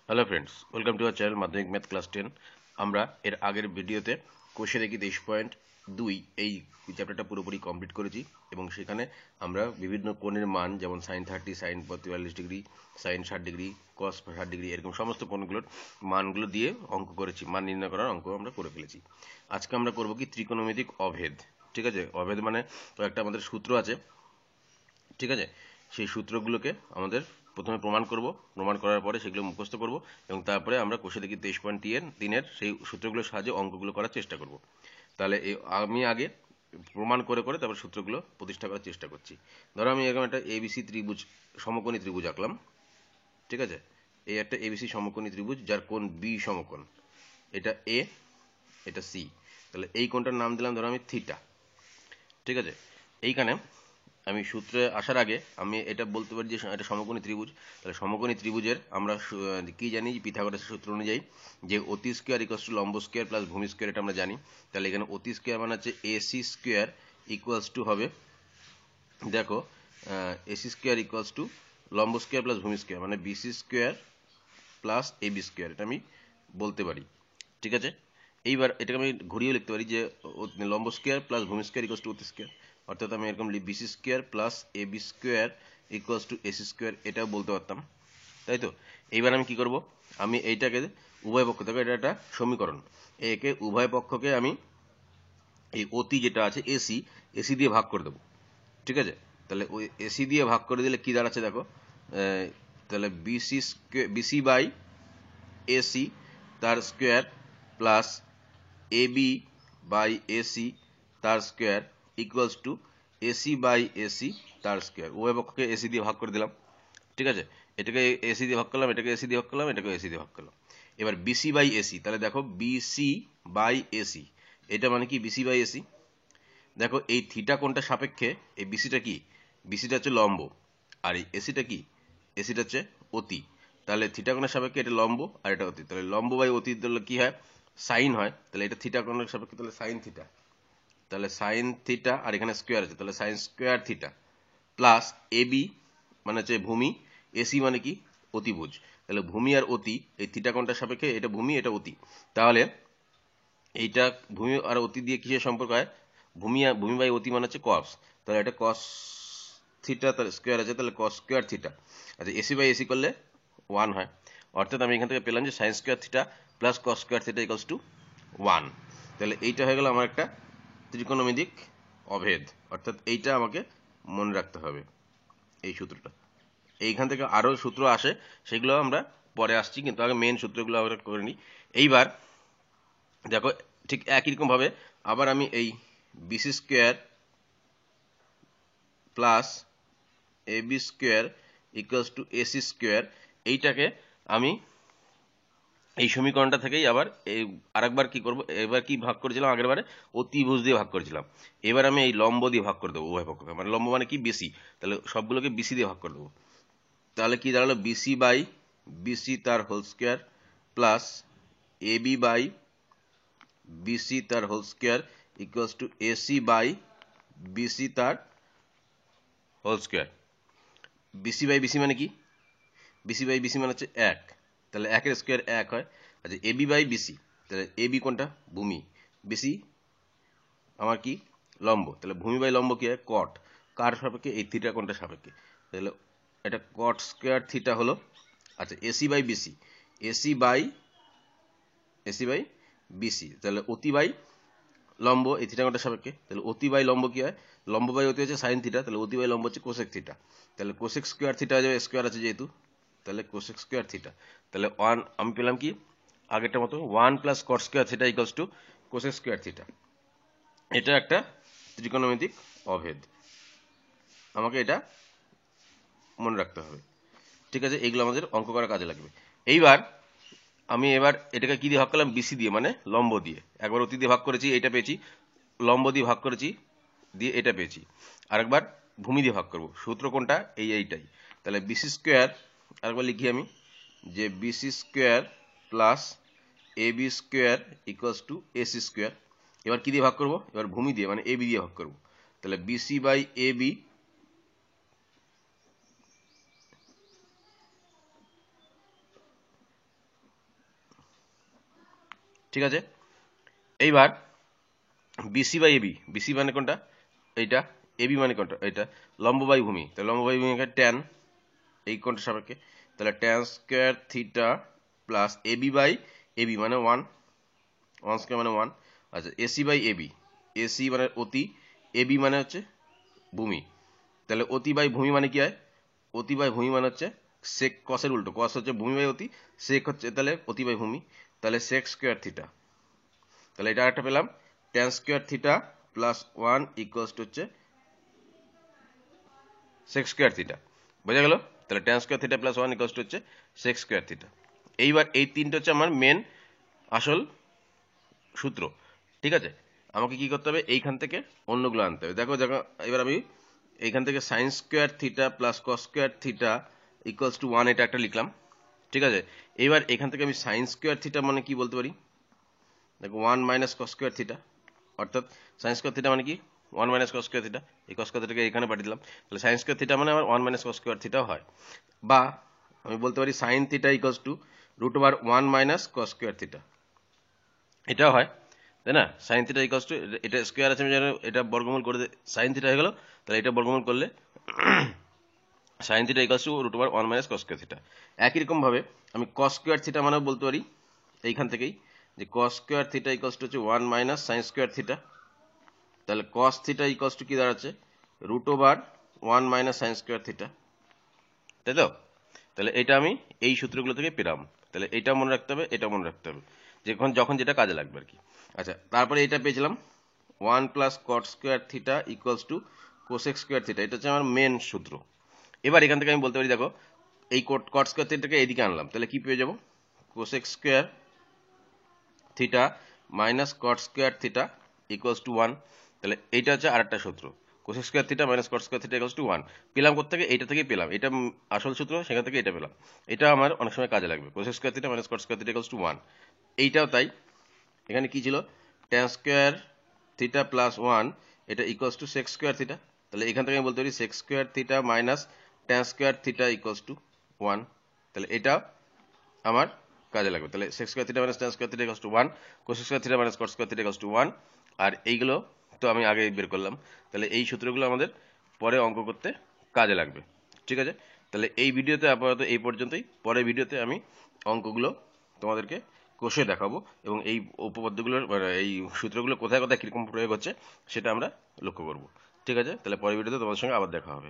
Hello friends, welcome to our channel মাধ্যমিক math class 10। আমরা এর আগের ভিডিওতে কোষে দেখি 23.2 এই চ্যাপ্টারটা পুরোপুরি কমপ্লিট করেছি এবং সেখানে আমরা বিভিন্ন কোণের মান যেমন sin 30, sin 45 degree, sin 60 degree, cos 60 degree এরকম সমস্ত কোণগুলোর মানগুলো দিয়ে অঙ্ক করেছি, মান নির্ণয় করার অঙ্ক আমরা করে ফেলেছি। আজকে আমরা করব কি ত্রিকোণমিতিক অভেদ। ঠিক আছে, অভেদ মানে তো একটা আমাদের সূত্র আছে, ঠিক আছে। সেই সূত্রগুলোকে আমাদের প্রথমে প্রমাণ করব, প্রমাণ করার পরে সেগুলো মুখস্থ করব এবং তারপরে আমরা কোষে দেখি 23.3 সেই সূত্রগুলোর সাহায্যে অঙ্কগুলো করার চেষ্টা করব। তাহলে আমি আগে প্রমাণ করে করে তারপর সূত্রগুলো প্রতিষ্ঠা করার চেষ্টা করছি। ধরো আমি এরকম একটা এবিসি ত্রিভুজ, সমকোণী ত্রিভুজ আঁকলাম। ঠিক আছে, এই একটা এবিসি সমকোণী ত্রিভুজ যার কোণ বি সমকোণ, এটা এ, এটা সি। তাহলে এই কোণটার নাম দিলাম ধরো আমি থিটা। ঠিক আছে, এইখানে আমি সূত্রে আসার আগে আমি এটা বলতে পারি যে এটা সমকোণী ত্রিভুজ। তাহলে সমকোণী ত্রিভুজের আমরা কি জানি, পিথাগোরাসের সূত্র অনুযায়ী যে অতি স্কোয়ার ইকুয়ালস টু লম্ব স্কোয়ার প্লাস ভূমি স্কোয়ার, এটা আমরা জানি। তাহলে এখানে অতি স্কোয়ার মানে হচ্ছে এসি স্কোয়ার ইকুয়ালস টু হবে, দেখো, এসি স্কোয়ার ইকুয়ালস টু লম্ব স্কোয়ার প্লাস ভূমি স্কোয়ার মানে BC square plus AB square, এটা আমি বলতে পারি। ঠিক আছে, এইবার এটাকে আমি ঘুরিয়েও লিখতে পারি যে লম্ব স্কোয়ার প্লাস ভূমি স্কোয়ার ইকুয়ালস টু অতি স্কোয়ার, অর্থাৎ আমি এরকম BC square plus AB square equals to AC square, এটাও বলতে পারতাম, তাই তো। এইবার আমি কি করব, আমি এইটাকে উভয় পক্ষ থেকে, এটা একটা সমীকরণ, একে উভয় পক্ষকে আমি এই অতি যেটা আছে এসি, এসি দিয়ে ভাগ করে দেবো। ঠিক আছে, তাহলে ওই এসি দিয়ে ভাগ করে দিলে কি দাঁড়াচ্ছে দেখো, তাহলে বিসি বাই এসি তার square plus AB by AC তার square equals to AC by AC তার স্কোয়ার। উভয় পক্ষকে এসি দিয়ে ভাগ করে দিলাম। ঠিক আছে, এটাকে এসি দিয়ে ভাগ করলাম, এটাকে এসি দিয়ে ভাগ করলাম, এটাকে এসি দিয়ে ভাগ করলাম। এবার বিসি বাই এসি, তাহলে দেখো বিসি বাই এসি, এটা মানে কি বিসি বাই এসি। দেখো এই থিটা কোণটা সাপেক্ষে এই বিসিটা কি, বিসিটা হচ্ছে লম্ব, আর এই এসিটা কি, এসিটা হচ্ছে অতি। তাহলে থিটা কোণের সাপেক্ষে এটা লম্ব আর এটা অতি, তাহলে লম্ব বাই অতি দিলে কি হয়, সাইন হয়। তাহলে এটা থিটা কোণের সাপেক্ষে, তাহলে সাইন থিটা, তাহলে সাইন থিটা, আর এখানে স্কোয়ার আছে তাহলে sine square theta plus AB মানে হচ্ছে ভূমি, এসি মানে কি অতিভুজ। তাহলে ভূমি আর অতি, এই থিটা কোণটার সাপেক্ষে এটা ভূমি এটা অতি। তাহলে এইটা ভূমি আর অতি দিয়ে কিসের সম্পর্ক হয়, ভূমি বাই অতি মানে হচ্ছে কস, তাহলে এটা কস থিটা, তাহলে স্কোয়ার আছে তাহলে কস স্কোয়ার থিটা। আচ্ছা, এসি বাই এসি করলে 1 হয়, অর্থাৎ আমি এখান থেকে পেলাম যে sign square theta plus cos square theta equals to 1। তাহলে এইটা হয়ে গেল আমার একটা ত্রিকোণমিতিক অভেদ, অর্থাৎ এইটা আমাকে মনে রাখতে হবে, এই সূত্রটা। এইখান থেকে আরও সূত্র আসে, সেগুলো আমরা পরে আসছি, কিন্তু আগে মেন সূত্রগুলো আমরা করে নিই। এইবার দেখো ঠিক একই রকমভাবে আবার আমি এই BC square plus AB square equals to AC square, এইটাকে আমি এই সমীকরণটা থেকেই আবার এই আরেকবার কি করব, এবার কি ভাগ করেছিলাম আগের বারে, অতিভুজ দিয়ে ভাগ করেছিলাম। এবার আমি এই লম্ব দিয়ে ভাগ করে দেবো উভয় পক্ষকে, মানে লম্ব মানে কি বিসি, তাহলে সবগুলোকে বিসি দিয়ে ভাগ করে দেবো। তাহলে কি দাঁড়ালো, বিসি বাই বিসি তার whole square plus AB by BC তার whole square equals to AC by BC তার whole square. BC by BC মানে কি, বিসি বাই বিসি মানে হচ্ছে 1, তাহলে 1 এর স্কোয়ার 1 হয়। আচ্ছা, এবি বাই বিসি, তাহলে এবি কোনটা, ভূমি, বিসি আমার কি লম্ব, তাহলে ভূমি বাই লম্ব কি হয় কট, কার সাপেক্ষে, এই থিটা কোনটা সাপেক্ষে, তাহলে এটা কট স্কোয়ার থিটা হলো। আচ্ছা, AC by BC, AC by BC, তাহলে অতি বাই লম্ব এই থিটা কোণটার সাপেক্ষে, তাহলে অতি বাই লম্ব কি হয়, লম্ব বাই অতি হচ্ছে সাইন থিটা, তাহলে অতি বাই লম্ব হচ্ছে কোসেক থিটা, তাহলে কোসেক স্কোয়ার থিটা হয়ে যাবে, স্কোয়ার আছে যেহেতু, তাহলে কোসেক স্কোয়ার থিটা। তাহলে 1 আমি পেলাম কি আগেরটা মতো 1 plus cot square theta equals two cosec square theta. এটা একটা ত্রিকোণমিতিক অভেদ, আমাকে এটা মনে রাখতে হবে। ঠিক আছে, এগুলো আমাদের অঙ্ক করার কাজে লাগবে। এইবার আমি এটাকে কি দিয়ে ভাগ করলাম, বিসি দিয়ে মানে লম্ব দিয়ে, একবার অতি দিয়ে ভাগ করেছি এটা পেয়েছি, লম্ব দিয়ে ভাগ করেছি দিয়ে এটা পেয়েছি, আরেকবার ভূমি দিয়ে ভাগ করব। সূত্র কোনটা, এইটাই। তাহলে বিসি স্কোয়ার, আরেকবার লিখি আমি যে BC square plus AB square equals to AC square. এবার কি দিয়ে ভাগ করব, এবার ভূমি দিয়ে মানে এবি দিয়ে ভাগ করব। তাহলে বিসি বাই এবি ঠিক আছে। এইবার বিসি বাই এবি, বিসি মানে কোনটা এইটা, এবি মানে কোনটা এটা, লম্ব বাই ভূমি, তাহলে লম্ব বাই ভূমি ট্যান এই কোণটার সাপেক্ষে, তাহলে tan square theta plus AB by AB মানে 1 স্কোয়ার মানে 1। আচ্ছা এসি বাই এবি, এসি মানে অতি, এবি মানে হচ্ছে ভূমি, তাহলে অতি বাই ভূমি মানে কি হয়, অতি বাই ভূমি মানে হচ্ছে সেক কসের উল্টো, কস হচ্ছে ভূমি বাই অতি, সেক হচ্ছে তাহলে অতি বাই ভূমি, তাহলে সেক স্কোয়ার থিটা, তাহলে এটা একটা পেলাম tan square theta plus 1 equals to হচ্ছে সেক স্কোয়ার থিটা, বোঝা গেল। তাহলে tan square theta plus 1 equals to হচ্ছে সেক স্কোয়ার থিটা। এইবার এই তিনটা হচ্ছে আমার মেন আসল সূত্র, ঠিক আছে। আমাকে কি করতে হবে, এইখান থেকে অন্যগুলো আনতে হবে। দেখো দেখো এবার আমি এইখান থেকে sign square theta plus cos square theta equals to 1 এটা একটা লিখলাম, ঠিক আছে। এবার এখান থেকে আমি সাইন স্কোয়ার থিটা মানে কি বলতে পারি, দেখো 1 মাইনাস কস স্কোয়ার থিটা, অর্থাৎ সাইন স্কোয়ার থিটা মানে কি 1 মাইনাস কস স্কোয়ার থিটা, এই কস স্কোয়ার থিটাকে এখানে পাঠিয়ে দিলাম, তাহলে সাইন স্কোয়ার থিটা মানে আমার 1 মাইনাস কস স্কোয়ার থিটাও হয়। বা আমি বলতে পারি sine theta equals to root over 1 minus cos square theta, এটাও হয়, তাই না। সাইন থিটা ইকুয়ালস টু এটা স্কোয়ার আছে, আমি জানি এটা বর্গমূল করে সাইন থিটা হয়ে গেল, তাহলে এটা বর্গমূল করলে sine theta equals to root over 1 minus cos square theta. একই রকম ভাবে আমি কস স্কোয়ার থিটা মানেও বলতে পারি এইখান থেকেই যে কস স্কোয়ার থিটা ইকুয়ালস টু হচ্ছে 1 মাইনাস সাইন স্কোয়ার থিটা, তাহলে কস থিটা ইকুয়ালস টু কি দাঁড়াচ্ছে root over 1 minus sine square theta, তাই তো। তাহলে এটা আমি এই সূত্রগুলো থেকে পেলাম, তাহলে এটা মনে রাখতে হবে, এটা মনে রাখতে হবে, যখন যখন যেটা কাজে লাগবে আর কি। আচ্ছা তারপরে এটা পেয়েছিলাম 1 plus cot square theta equals two cosec square theta, এটা হচ্ছে আমার মেন সূত্র। এবার এখান থেকে আমি বলতে পারি দেখো এই কট স্কোয়ার থিটাকে এইদিকে আনলাম, তাহলে কি পেয়ে যাবো cosec square theta minus cot square theta equals to 1, তাহলে এইটা হচ্ছে আরেকটা সূত্র, cosec square theta minus cot square theta equals to 1। পেলাম কোথেকে, এইটা থেকেই পেলাম, এটা আসল সূত্র, সেখান থেকে এটা পেলাম, এটা আমার অনেক সময় কাজে লাগবে, cosec square theta minus cot square theta equals to 1। এইটাও তাই, এখানে কি ছিল ট্যান স্কোয়ার থিটা প্লাস 1 এটা equals to sec square theta, তাহলে এখান থেকে আমি বলতে পারি sec square theta minus tan square theta equals to 1, তাহলে এটা আমার কাজে লাগবে। তাহলে sec square theta minus tan square theta equals to 1, cosec square theta minus cot square theta equals to 1, আর এইগুলো তো আমি আগে বের করলাম, তাহলে এই সূত্রগুলো আমাদের পরে অঙ্ক করতে কাজে লাগবে, ঠিক আছে। তাহলে এই ভিডিওতে আপাতত এই পর্যন্তই, পরের ভিডিওতে আমি অঙ্কগুলো তোমাদেরকে কষে দেখাবো এবং এই উপপাদ্যগুলোর এই সূত্রগুলো কোথায় কোথায় কিরকম প্রয়োগ হচ্ছে সেটা আমরা লক্ষ্য করব, ঠিক আছে। তাহলে পরের ভিডিওতে তোমাদের সঙ্গে আবার দেখা হবে।